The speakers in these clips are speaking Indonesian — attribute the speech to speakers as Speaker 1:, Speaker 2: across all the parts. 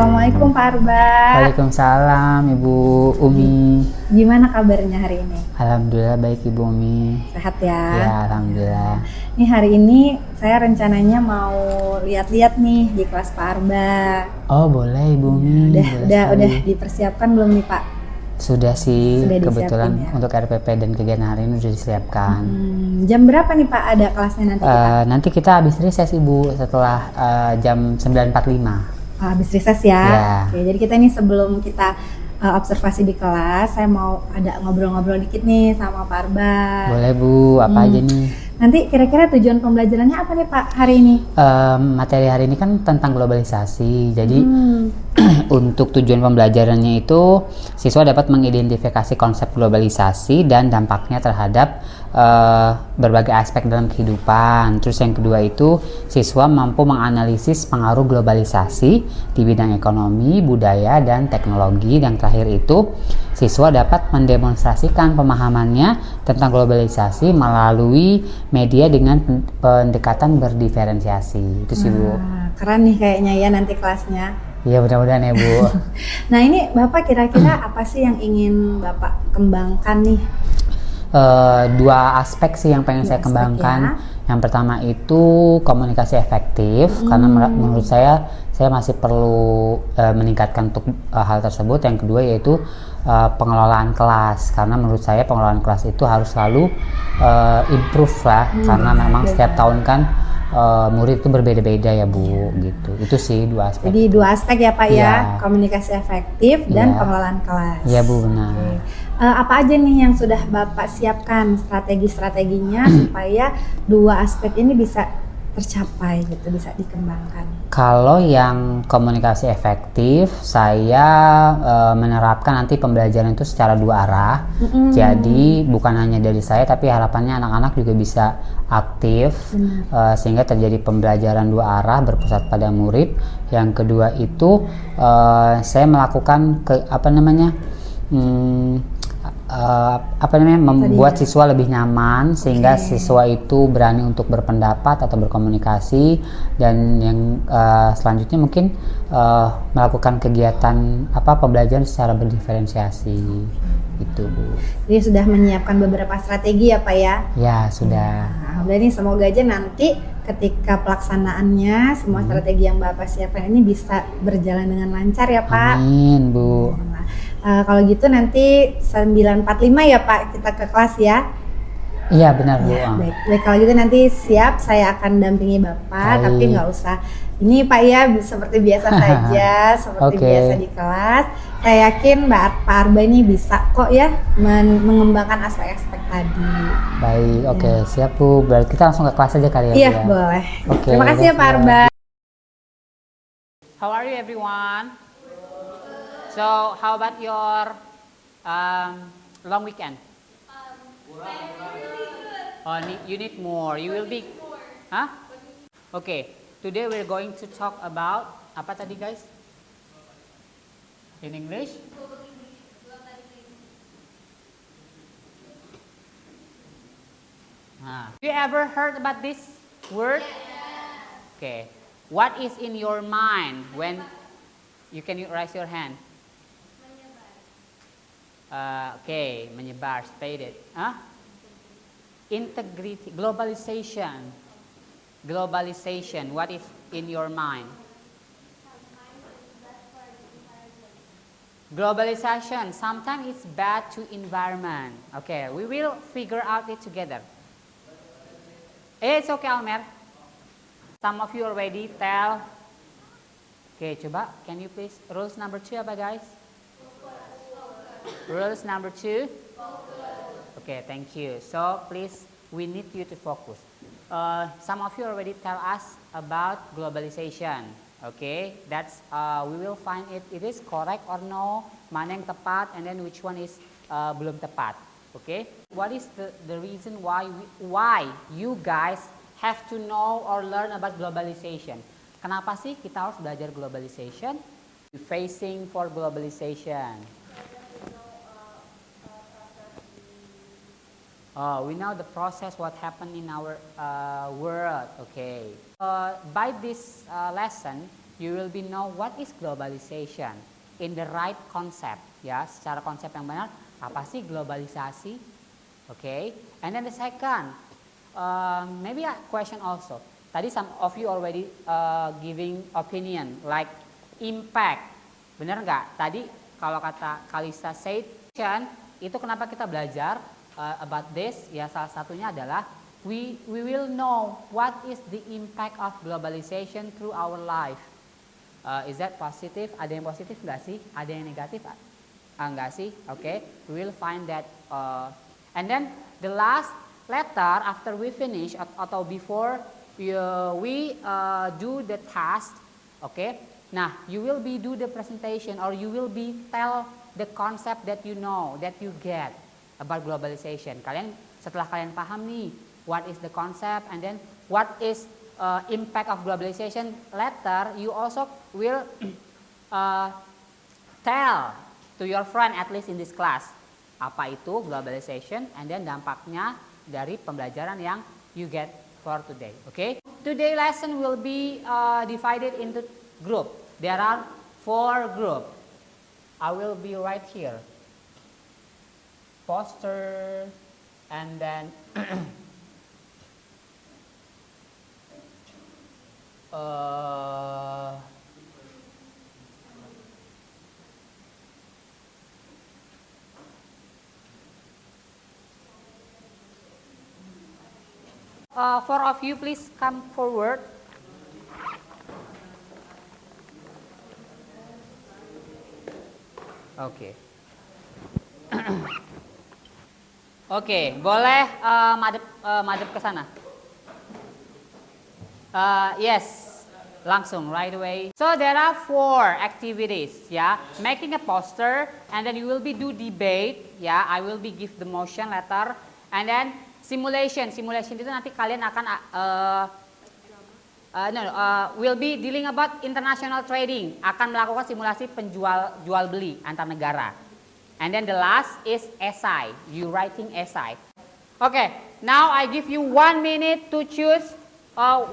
Speaker 1: Assalamualaikum Pak Arba.
Speaker 2: Waalaikumsalam Ibu Umi.
Speaker 1: Gimana kabarnya hari ini?
Speaker 2: Alhamdulillah baik Ibu Umi.
Speaker 1: Sehat ya?
Speaker 2: Ya, alhamdulillah.
Speaker 1: Nih hari ini saya rencananya mau lihat-lihat nih di kelas Pak Arba.
Speaker 2: Oh boleh Ibu Umi.
Speaker 1: Udah dipersiapkan belum nih Pak?
Speaker 2: Sudah sih,
Speaker 1: Sudah
Speaker 2: kebetulan
Speaker 1: disiapin, ya?
Speaker 2: untuk RPP dan kegiatan hari ini sudah disiapkan.
Speaker 1: Jam berapa nih Pak ada kelasnya nanti kita?
Speaker 2: Nanti kita habis reses Ibu setelah jam 9.45.
Speaker 1: Habis reses ya?
Speaker 2: Ya.
Speaker 1: Oke, jadi kita ini sebelum kita observasi di kelas, saya mau ada ngobrol-ngobrol dikit nih sama Pak Arba.
Speaker 2: Boleh Bu, apa aja nih?
Speaker 1: Nanti kira-kira tujuan pembelajarannya apa nih Pak hari ini?
Speaker 2: Materi hari ini kan tentang globalisasi, jadi untuk tujuan pembelajarannya itu siswa dapat mengidentifikasi konsep globalisasi dan dampaknya terhadap berbagai aspek dalam kehidupan. Terus yang kedua itu siswa mampu menganalisis pengaruh globalisasi di bidang ekonomi, budaya, dan teknologi. Dan terakhir itu siswa dapat mendemonstrasikan pemahamannya tentang globalisasi melalui media dengan pendekatan berdiferensiasi. Itu sih Bu.
Speaker 1: Keren nih kayaknya ya nanti kelasnya.
Speaker 2: Iya mudah-mudahan ya Bu.
Speaker 1: Nah ini Bapak kira-kira apa sih yang ingin Bapak kembangkan nih?
Speaker 2: Dua aspek sih yang pengen saya kembangkan. Yang pertama itu komunikasi efektif, karena menurut saya masih perlu meningkatkan untuk hal tersebut. Yang kedua yaitu pengelolaan kelas, karena menurut saya pengelolaan kelas itu harus selalu improve lah, karena memang setiap tahun kan murid itu berbeda-beda ya Bu, gitu. Itu sih dua aspek.
Speaker 1: Jadi dua aspek ya Pak ya,
Speaker 2: Ya.
Speaker 1: Komunikasi efektif dan pengelolaan kelas.
Speaker 2: Iya Bu, benar.
Speaker 1: Apa aja nih yang sudah Bapak siapkan strategi-strateginya supaya dua aspek ini bisa tercapai gitu, bisa dikembangkan?
Speaker 2: Kalau yang komunikasi efektif, saya menerapkan nanti pembelajaran itu secara dua arah. Jadi bukan hanya dari saya, tapi harapannya anak-anak juga bisa aktif, sehingga terjadi pembelajaran dua arah berpusat pada murid. Yang kedua itu saya melakukan membuat siswa lebih nyaman, sehingga siswa itu berani untuk berpendapat atau berkomunikasi. Dan yang selanjutnya mungkin melakukan kegiatan pembelajaran secara berdiferensiasi itu Bu.
Speaker 1: Jadi sudah menyiapkan beberapa strategi ya Pak ya?
Speaker 2: Ya sudah.
Speaker 1: Nah, ini semoga aja nanti ketika pelaksanaannya semua strategi yang Bapak siapkan ini bisa berjalan dengan lancar ya Pak.
Speaker 2: Amin Bu.
Speaker 1: Kalau gitu nanti 9.45 ya Pak kita ke kelas ya.
Speaker 2: Iya benar Bu.
Speaker 1: Ya, baik kalau gitu nanti siap, saya akan dampingi Bapak. Tapi nggak usah ini Pak ya, seperti biasa saja, seperti biasa di kelas. Saya yakin Pak Arba ini bisa kok ya mengembangkan aspek-aspek tadi.
Speaker 2: Baik, oke, siap Bu. Berarti kita langsung ke kelas aja kali ya.
Speaker 1: Iya boleh. Terima kasih ya Pak Arba.
Speaker 3: How are you everyone? So how about your long weekend? Oh, you need more. You will be, huh? Okay. Today we're going to talk about apa tadi guys? In English? You ever heard about this word? Okay. What is in your mind when you can raise your hand? Okay, menyebar, stated. Integrity, globalization. Globalization, what is in your mind? Globalization, sometimes it's bad to environment. Okay, we will figure out it together. It's okay, Almer. Some of you already tell. Okay, coba, can you please, rules number 2 apa guys? Rules number 2. Okay, thank you. So please, we need you to focus. Some of you already tell us about globalization. Okay, that's we will find it is correct or no, mana yang tepat, and then which one is belum tepat. Okay, what is the reason why you guys have to know or learn about globalization? Kenapa sih kita harus belajar globalization? Facing for globalization. We know the process what happened in our world. Okay. By this lesson, you will be know what is globalization in the right concept, ya, secara konsep yang benar, apa sih globalisasi? Okay, and then the second, maybe a question also. Tadi some of you already giving opinion like impact, bener nggak? Tadi kalau kata Kalista said, itu kenapa kita belajar about this? Ya salah satunya adalah we will know what is the impact of globalization through our life. Is that positive? Ada yang positif nggak sih? Ada yang negatif? Nggak sih? Okay, we will find that. And then the last letter after we finish atau before we do the task, okay? Nah, you will be do the presentation or you will be tell the concept that you know, that you get about globalization. Kalian setelah kalian paham nih what is the concept and then what is impact of globalization later, you also will tell to your friend at least in this class apa itu globalization and then dampaknya dari pembelajaran yang you get for today. Okay? Today lesson will be divided into group. There are 4 group. I will be right here. Poster and then four of you please come forward. Oke. Oke, boleh madep ke sana. Yes, langsung right away. So there are 4 activities, ya. Making a poster, and then you will be do debate, ya. I will be give the motion letter, and then simulation. Simulation itu nanti kalian akan will be dealing about international trading, akan melakukan simulasi jual beli antar negara. And then the last is essay, you writing essay. Okay, now I give you 1 minute to choose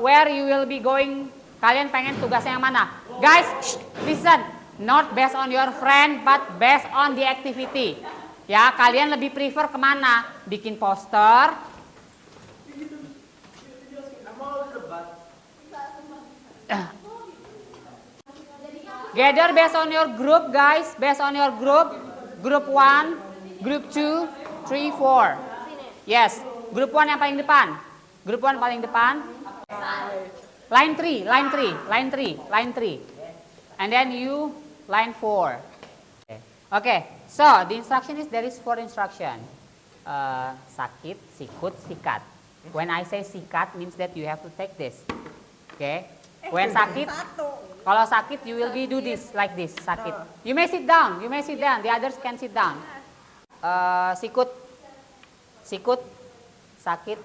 Speaker 3: where you will be going. Kalian pengen tugasnya yang mana? Guys, listen, not based on your friend but based on the activity. Ya, kalian lebih prefer kemana? Bikin poster, gather based on your group, guys. Based on your group. Group 1, group 2, 3, 4. Yes, group 1 yang paling depan. Group 1 paling depan. Line 3, line 3, line 3, line 3. And then you line 4. Okay, so the instruction is there is 4 instruction. Sakit, sikut, sikat. When I say sikat means that you have to take this. Okay. When sakit, kalau sakit you will be do this like this, sakit. You may sit down, the others can sit down. Sikut, sikut, sakit,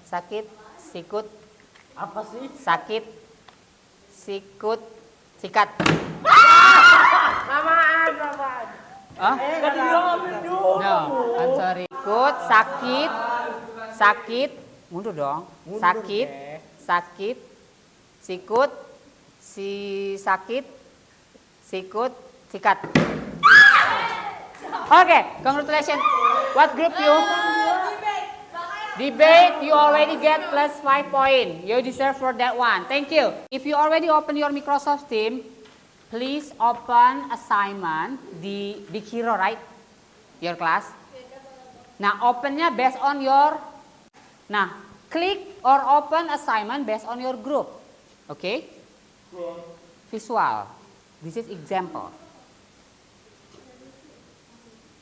Speaker 3: sakit, sikut. Apa sih? Sakit, sikut, sikat. Samaan. No, I'm sorry. Sikut, sakit, sakit, mundur dong. Sakit, sakit, sikut, sakit, sikut, sikat. Okay, congratulations. What group you? Debate, you already get plus 5 point. You deserve for that one. Thank you. If you already open your Microsoft Team, please open assignment di Big Hero, right? Your class. Nah, opennya based on your. Nah, click or open assignment based on your group. Okay? Visual. This is example.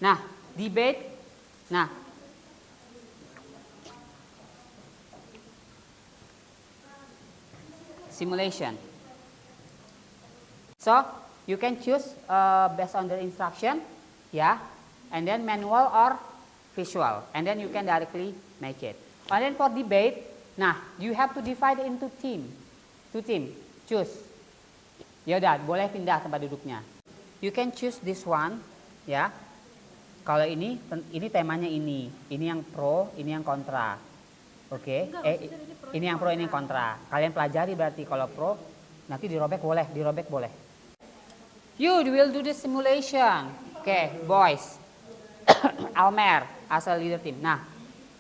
Speaker 3: Nah, debate. Nah, simulation. So you can choose based on the instruction, yeah, and then manual or visual, and then you can directly make it. And then for debate, nah, you have to divide into team. 2 team, choose. Ya udah, boleh pindah tempat duduknya. You can choose this one, ya. Kalau ini temanya ini yang pro, ini yang kontra. Oke, ini yang pro, ini yang kontra. Kalian pelajari berarti kalau pro, Nanti dirobek boleh, dirobek boleh. You will do the simulation. Oke, boys. Almer as a leader team. Nah,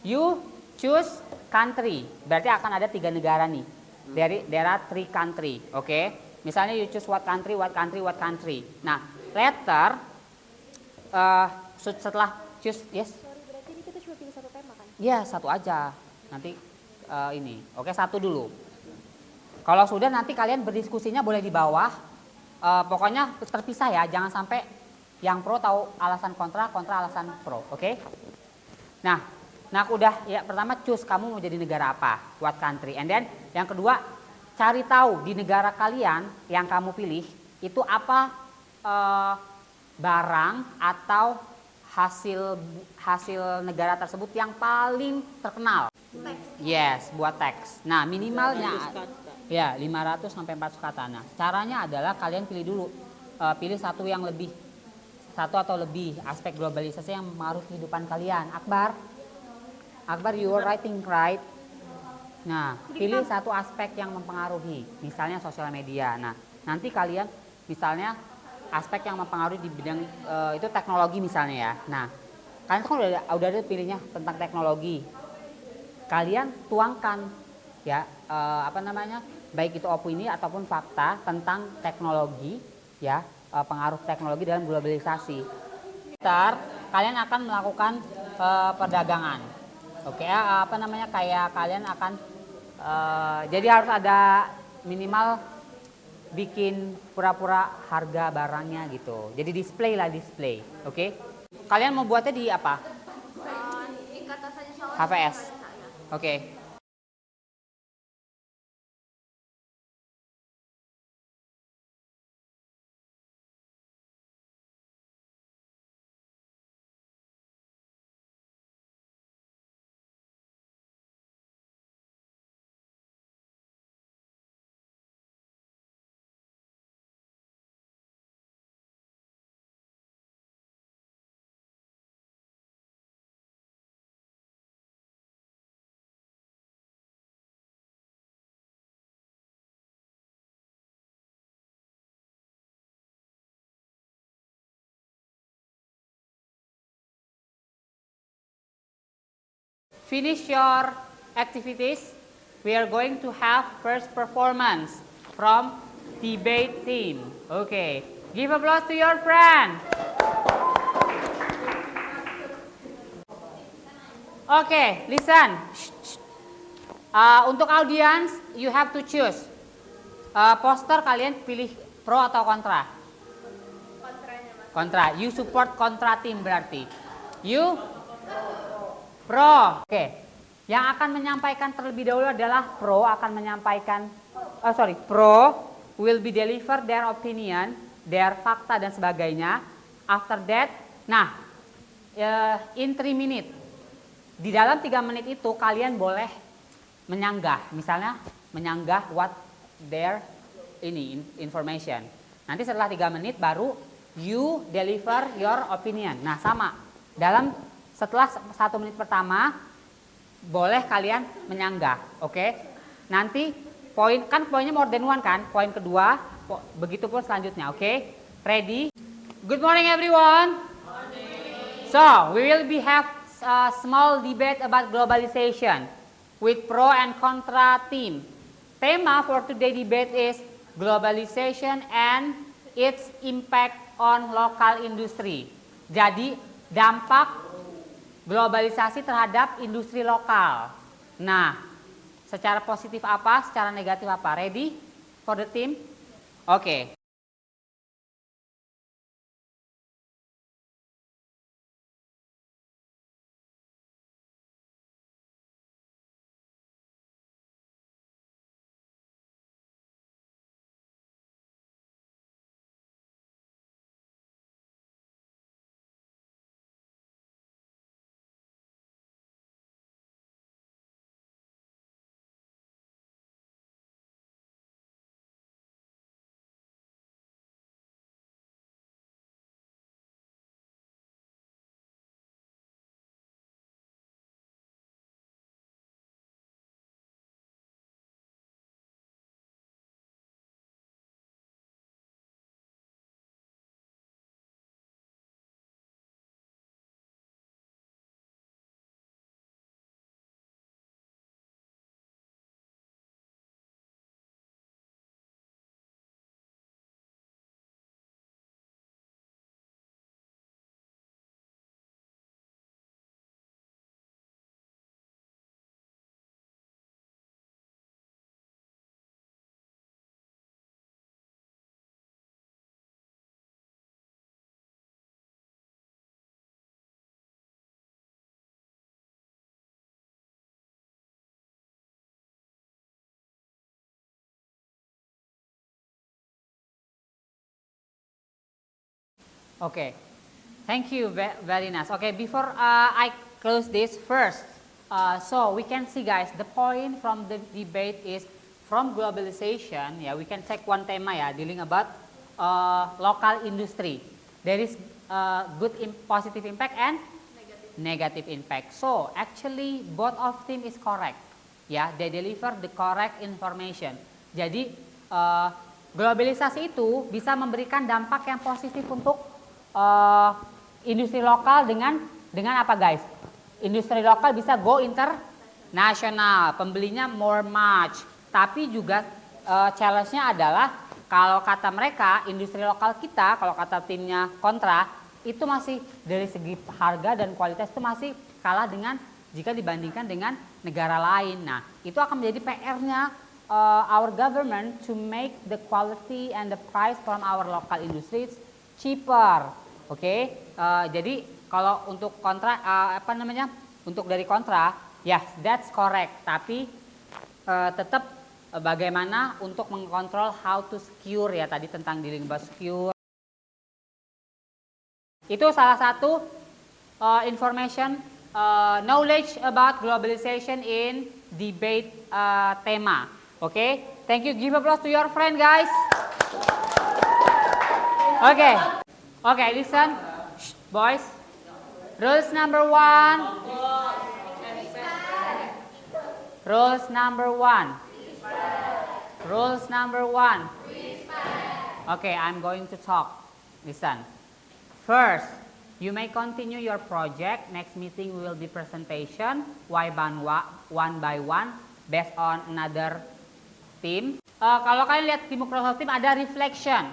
Speaker 3: you choose country. Berarti akan ada 3 negara nih. There are 3 country. Oke. Misalnya you choose what country, what country, what country. Nah, later setelah choose, yes.
Speaker 4: Sorry, berarti ini kita cuma pilih satu tema kan?
Speaker 3: Iya, satu aja. Nanti ini. Oke, satu dulu. Kalau sudah nanti kalian berdiskusinya boleh di bawah. Pokoknya terpisah ya, jangan sampai yang pro tahu alasan kontra, kontra alasan pro. Oke? Nah, udah ya, pertama choose kamu mau jadi negara apa, what country. And then yang kedua, cari tahu di negara kalian yang kamu pilih itu apa barang atau hasil negara tersebut yang paling terkenal. Yes, buat teks. Nah, minimalnya ya 500 sampai 400 kata. Nah, caranya adalah kalian pilih dulu, pilih satu atau lebih aspek globalisasi yang mempengaruhi kehidupan kalian. Akbar, you are writing right. Nah, pilih satu aspek yang mempengaruhi, misalnya sosial media. Nah, nanti kalian misalnya aspek yang mempengaruhi di bidang itu teknologi misalnya ya. Nah, kalian kan udah ada pilihnya tentang teknologi. Kalian tuangkan ya baik itu opini ataupun fakta tentang teknologi ya, pengaruh teknologi dalam globalisasi. Ntar kalian akan melakukan perdagangan. Oke, kayak kalian akan jadi harus ada minimal bikin pura-pura harga barangnya gitu. Jadi display. Oke. Kalian mau buatnya di apa? HVS. Oke. Finish your activities. We are going to have first performance from debate team. Okay, give applause to your friend. Okay, listen. Untuk audience, you have to choose. Poster kalian pilih pro atau kontra? Kontra. You support kontra team berarti. You pro. Oke. Yang akan menyampaikan terlebih dahulu adalah pro will be deliver their opinion, their fakta dan sebagainya. After that, in 3 minutes. Di dalam 3 menit itu kalian boleh menyanggah, misalnya menyanggah what their information. Nanti setelah 3 menit baru you deliver your opinion. Nah, sama. Setelah 1 menit pertama boleh kalian menyanggah, oke? Nanti poinnya more than one kan? Poin kedua, begitu pun selanjutnya, oke? Ready? Good morning everyone. So, we will have a small debate about globalization with pro and contra team. Tema for today debate is globalization and its impact on local industry. Jadi, dampak globalisasi terhadap industri lokal. Nah, secara positif apa, secara negatif apa? Ready for the team? Oke. Okay, thank you, very nice. Okay, before I close this first, so we can see guys, the point from the debate is from globalization. Yeah, we can take one tema ya, dealing about local industry. There is good positive impact and negative impact. So actually both of them is correct. Ya, they deliver the correct information. Jadi globalisasi itu bisa memberikan dampak yang positif untuk industri lokal dengan apa guys? Industri lokal bisa go internasional, pembelinya more much. Tapi juga challenge-nya adalah kalau kata mereka industri lokal kita, kalau kata timnya kontra, itu masih dari segi harga dan kualitas itu masih kalah dengan jika dibandingkan dengan negara lain. Nah, itu akan menjadi PR-nya our government to make the quality and the price from our local industries cheaper. Oke, jadi kalau untuk kontra untuk dari kontra, yes, that's correct. Tapi tetap bagaimana untuk mengontrol how to secure ya tadi tentang dealing about secure. Itu salah satu information knowledge about globalization in debate tema. Okay, thank you. Give applause to your friend, guys. Okay, okay, listen, shh, boys. Rules number 1. Rules number 1. Rules number 1. Okay, I'm going to talk. Listen. First, you may continue your project. Next meeting will be presentation one by one based on another team. Kalau kalian lihat di Microsoft Team ada reflection,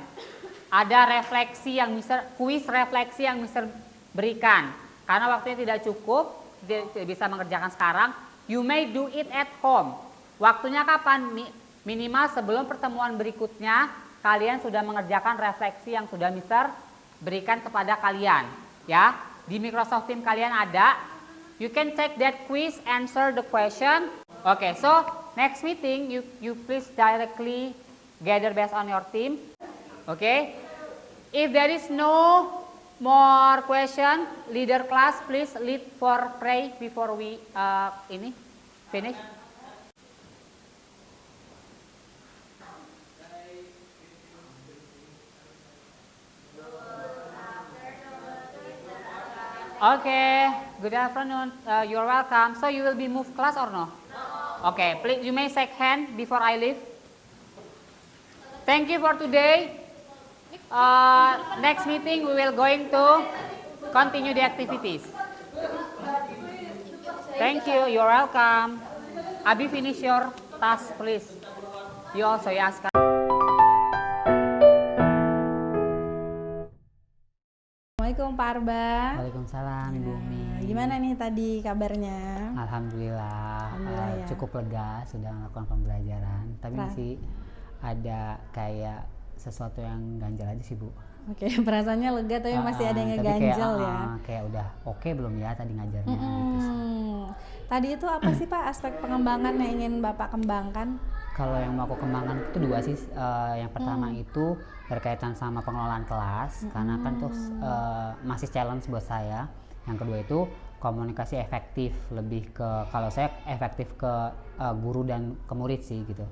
Speaker 3: ada refleksi yang kuis refleksi yang Mister berikan. Karena waktunya tidak cukup, tidak bisa mengerjakan sekarang. You may do it at home. Waktunya kapan? Minimal sebelum pertemuan berikutnya kalian sudah mengerjakan refleksi yang sudah Mister berikan kepada kalian. Ya, di Microsoft Team kalian ada. You can take that quiz, answer the question. Okay, so next meeting you please directly gather based on your team. Okay, if there is no more question, leader class please lead for pray before we finish. Okay, good afternoon. You're welcome. So you will be moved class or no? Okay, please you may shake hand before I leave. Thank you for today. Next meeting we will going to continue the activities. Thank you. You're welcome. Abi, finish your task please. You also ask.
Speaker 1: Assalamualaikum Pak Arba.
Speaker 2: Waalaikumsalam Ibu Umi.
Speaker 1: Gimana nih tadi kabarnya?
Speaker 2: Alhamdulillah,
Speaker 1: Ya.
Speaker 2: cukup lega sudah melakukan pembelajaran. Tapi masih ada kayak sesuatu yang ganjal aja sih Bu.
Speaker 1: Oke, perasaannya lega tapi masih ada yang ngeganjel ya.
Speaker 2: Kayak udah oke belum ya tadi ngajarnya gitu sih.
Speaker 1: Tadi itu apa sih Pak aspek pengembangan yang ingin Bapak kembangkan?
Speaker 2: Kalau yang mau aku kembangkan itu dua sih. Yang pertama itu berkaitan sama pengelolaan kelas, karena kan tuh masih challenge buat saya. Yang kedua itu komunikasi efektif, lebih ke kalau saya efektif ke guru dan ke murid sih gitu.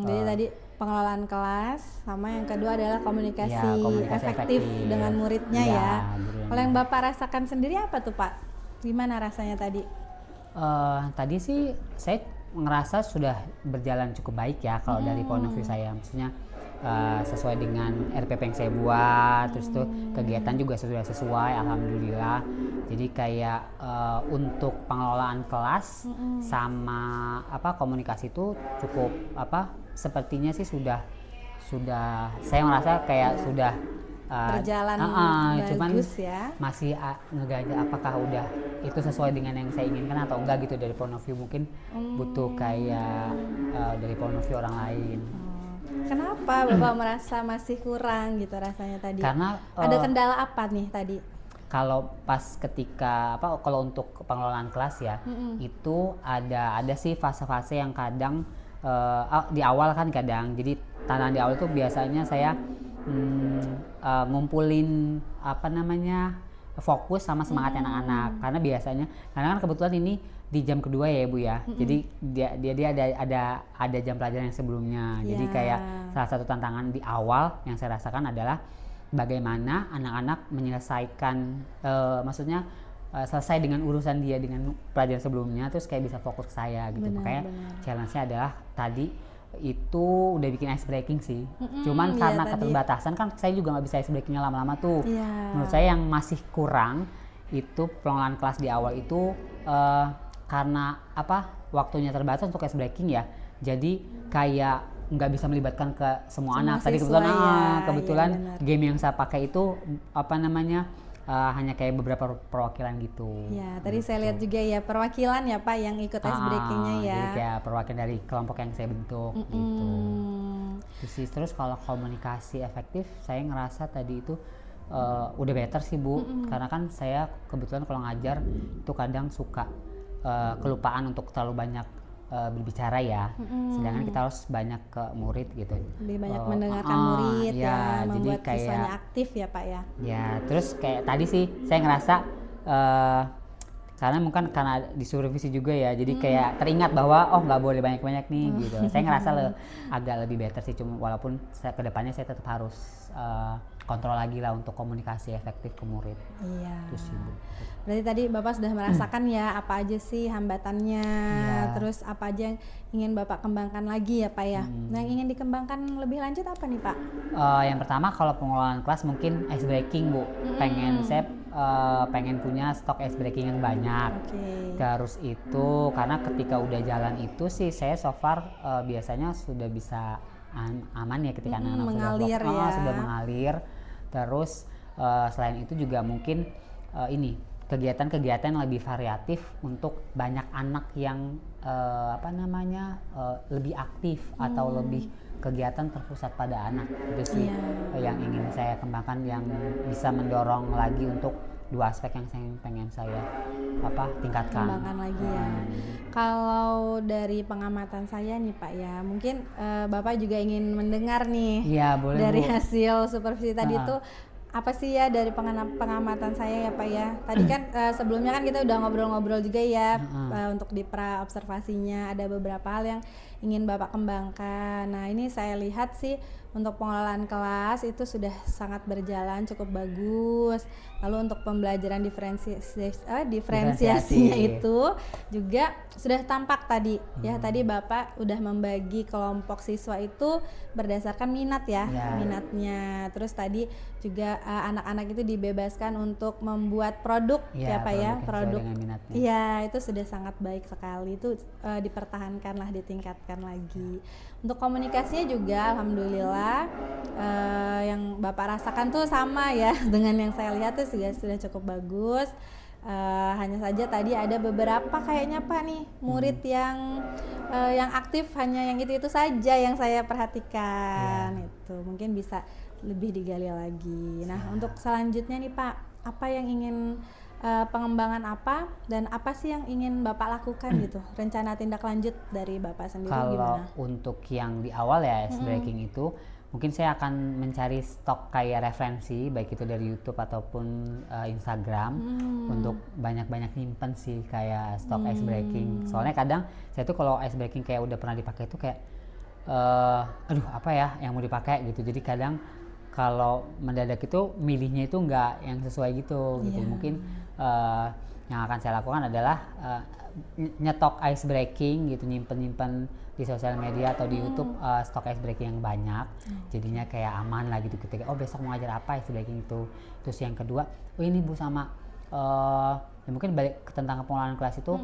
Speaker 1: Jadi tadi pengelolaan kelas, sama yang kedua adalah komunikasi,
Speaker 2: komunikasi
Speaker 1: efektif dengan muridnya ya. Kalau yang Bapak rasakan sendiri apa tuh Pak? Gimana rasanya tadi?
Speaker 2: Tadi sih saya ngerasa sudah berjalan cukup baik ya kalau dari point of view saya, maksudnya sesuai dengan RPP yang saya buat, terus tuh kegiatan juga sudah sesuai, alhamdulillah. Jadi kayak untuk pengelolaan kelas sama komunikasi itu cukup sepertinya sih sudah saya merasa kayak sudah
Speaker 1: berjalan
Speaker 2: cuman
Speaker 1: bagus ya.
Speaker 2: masih ngeganjel apakah udah itu sesuai dengan yang saya inginkan atau enggak gitu dari point of view, mungkin butuh kayak dari point of view orang lain.
Speaker 1: Kenapa Bapak merasa masih kurang gitu rasanya tadi?
Speaker 2: Karena
Speaker 1: ada kendala apa nih tadi?
Speaker 2: Kalau pas ketika kalau untuk pengelolaan kelas ya, itu ada sih fase-fase yang kadang di awal kan kadang, jadi tantangan di awal itu biasanya saya ngumpulin apa namanya fokus sama semangat anak-anak, karena biasanya karena kan kebetulan ini di jam kedua ya Bu ya, jadi dia ada jam pelajaran yang sebelumnya, jadi kayak salah satu tantangan di awal yang saya rasakan adalah bagaimana anak-anak menyelesaikan maksudnya selesai dengan urusan dia dengan pelajaran sebelumnya, terus kayak bisa fokus ke saya gitu. Makanya challenge-nya adalah tadi itu udah bikin ice breaking sih. Cuman karena keterbatasan kan saya juga nggak bisa ice breakingnya lama-lama tuh. Menurut saya yang masih kurang itu pengelolaan kelas di awal itu karena apa waktunya terbatas untuk ice breaking ya. Jadi kayak nggak bisa melibatkan ke semua anak. Tadi kebetulan game yang saya pakai itu apa namanya hanya kayak beberapa perwakilan gitu.
Speaker 1: Ya, tadi saya lihat juga ya perwakilan ya Pak yang ikut ice breakingnya ya.
Speaker 2: Jadi kayak perwakilan dari kelompok yang saya bentuk gitu. Terus kalau komunikasi efektif, saya ngerasa tadi itu udah better sih Bu, karena kan saya kebetulan kalau ngajar itu kadang suka kelupaan untuk terlalu banyak berbicara ya, sedangkan kita harus banyak ke murid gitu.
Speaker 1: Lebih banyak mendengarkan murid ya, membuat
Speaker 2: jadi
Speaker 1: siswanya aktif ya Pak ya.
Speaker 2: Ya, terus kayak tadi sih saya ngerasa karena mungkin karena disupervisi juga ya, jadi kayak teringat bahwa oh nggak boleh banyak-banyak nih gitu. Saya ngerasa agak lebih better sih, cuma walaupun kedepannya saya tetap harus kontrol lagi lah untuk komunikasi efektif ke murid.
Speaker 1: Iya.
Speaker 2: Terus Bu.
Speaker 1: Berarti tadi Bapak sudah merasakan ya apa aja sih hambatannya, terus apa aja yang ingin Bapak kembangkan lagi ya Pak ya. Nah, yang ingin dikembangkan lebih lanjut apa nih Pak?
Speaker 2: Yang pertama kalau pengelolaan kelas mungkin ice breaking Bu. Saya pengen punya stok ice breaking yang banyak. Terus itu karena ketika udah jalan itu sih saya so far biasanya sudah bisa aman ya ketika anak-anak
Speaker 1: mengalir
Speaker 2: sudah mengalir. Terus selain itu juga mungkin ini kegiatan-kegiatan yang lebih variatif untuk banyak anak yang lebih aktif atau lebih kegiatan terpusat pada anak. Itu sih yang ingin saya kembangkan, yang bisa mendorong lagi untuk dua aspek yang pengen saya tingkatkan.
Speaker 1: Kembangkan lagi ya. Kalau dari pengamatan saya nih Pak ya, mungkin Bapak juga ingin mendengar nih
Speaker 2: boleh,
Speaker 1: dari
Speaker 2: Bu.
Speaker 1: hasil supervisi tadi itu apa sih ya dari pengamatan saya ya Pak ya. Tadi kan sebelumnya kan kita udah ngobrol-ngobrol juga ya untuk di pra observasinya ada beberapa hal yang ingin Bapak kembangkan. Nah, ini saya lihat sih untuk pengelolaan kelas itu sudah sangat berjalan cukup bagus. Lalu untuk pembelajaran diferensiasinya itu juga sudah tampak tadi. Ya, tadi Bapak udah membagi kelompok siswa itu berdasarkan minat ya, minatnya. Terus tadi juga anak-anak itu dibebaskan untuk membuat produk ya Pak ya, produk. Iya, itu sudah sangat baik sekali. Itu dipertahankan lah, ditingkatkan lagi. Untuk komunikasinya juga alhamdulillah yang Bapak rasakan tuh sama ya dengan yang saya lihat tuh sudah cukup bagus. Hanya saja tadi ada beberapa kayaknya Pak nih murid yang aktif hanya yang itu saja yang saya perhatikan. Itu mungkin bisa lebih digali lagi. Nah, untuk selanjutnya nih Pak, apa yang ingin pengembangan apa dan apa sih yang ingin Bapak lakukan gitu? Rencana tindak lanjut dari Bapak sendiri gimana?
Speaker 2: Kalau untuk yang di awal ya ice breaking itu mungkin saya akan mencari stok kayak referensi baik itu dari YouTube ataupun Instagram untuk banyak-banyak nyimpen sih kayak stok ice breaking. Soalnya kadang saya tuh kalau ice breaking kayak udah pernah dipakai tuh kayak aduh apa ya yang mau dipakai gitu. Jadi kadang kalau mendadak itu milihnya itu nggak yang sesuai gitu. Mungkin yang akan saya lakukan adalah nyetok ice breaking gitu, nyimpen di sosial media atau di YouTube stok ice breaking yang banyak. Jadinya kayak aman lah gitu ketika besok mau ngajar apa ice breaking itu. Terus yang kedua, ini Bu sama ya mungkin balik ke tentang pengelolaan kelas itu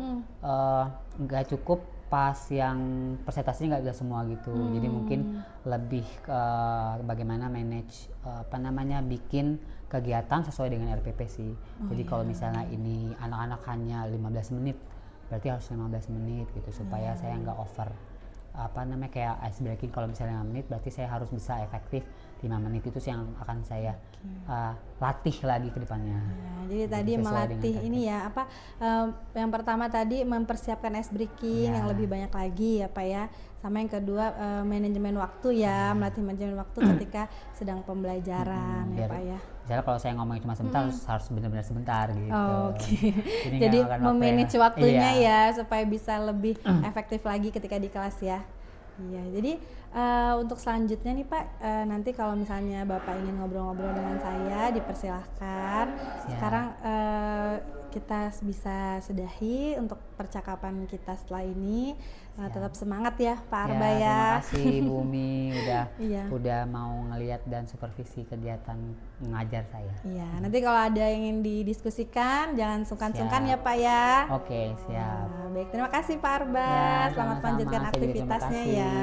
Speaker 2: nggak cukup pas yang presentasinya nggak bisa semua gitu. Jadi mungkin lebih bagaimana manage bikin kegiatan sesuai dengan RPP sih. Jadi kalau misalnya ini anak-anak hanya 15 menit, berarti harus 15 menit gitu supaya saya nggak over kayak ice breaking. Kalau misalnya 5 menit berarti saya harus bisa efektif 5 menit, itu sih yang akan saya latih lagi ke depannya.
Speaker 1: Ya, jadi tadi melatih ini ya yang pertama tadi mempersiapkan ice breaking yang lebih banyak lagi ya Pak ya. Sama yang kedua manajemen waktu ya, melatih manajemen waktu ketika sedang pembelajaran ya Pak ya.
Speaker 2: Misalnya kalau saya ngomongin cuma sebentar harus benar-benar sebentar gitu.
Speaker 1: Jadi memanage waktunya ya supaya bisa lebih efektif lagi ketika di kelas ya. Iya, jadi untuk selanjutnya nih Pak, nanti kalau misalnya Bapak ingin ngobrol-ngobrol dengan saya, dipersilahkan. Sekarang kita bisa sudahi untuk percakapan kita setelah ini. Tetap semangat ya Pak Arba ya.
Speaker 2: Terima kasih Bu Umi udah mau ngelihat dan supervisi kegiatan mengajar saya.
Speaker 1: Iya, nanti kalau ada yang ingin didiskusikan jangan sungkan-sungkan ya Pak ya.
Speaker 2: Oke, siap.
Speaker 1: Baik, terima kasih Pak Arba. Selamat melanjutkan aktivitasnya ya.